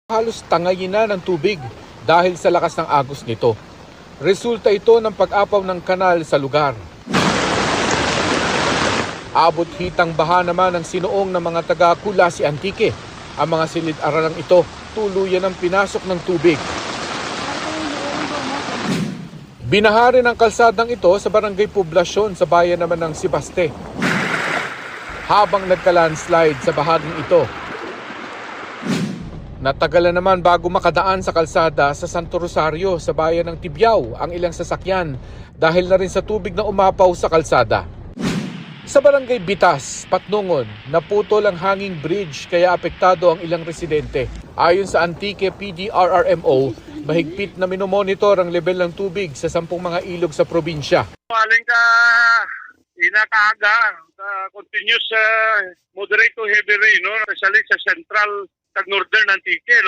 Halos tangayin na ng tubig dahil sa lakas ng agos nito. Resulta ito ng pag-apaw ng kanal sa lugar. Abot hitang baha naman ang sinuong ng mga taga-Kulasi Antique. Ang mga silid-aralang ito tuluyan ng pinasok ng tubig. Binaha rin ang kalsadang ito sa barangay Poblasyon sa bayan naman ng Sibaste. Habang nagka-landslide sa bahaging ito, natagalan naman bago makadaan sa kalsada sa Santo Rosario sa bayan ng Tibyao ang ilang sasakyan dahil na rin sa tubig na umapaw sa kalsada. Sa barangay Bitas, Patnungon, naputol ang hanging bridge kaya apektado ang ilang residente. Ayon sa Antique PDRRMO, mahigpit na minomonitor ang level ng tubig sa 10 mga ilog sa probinsya. Maling ka inakaaga, continuous moderate to heavy rain, no? Especially sa central, northern Antique, no?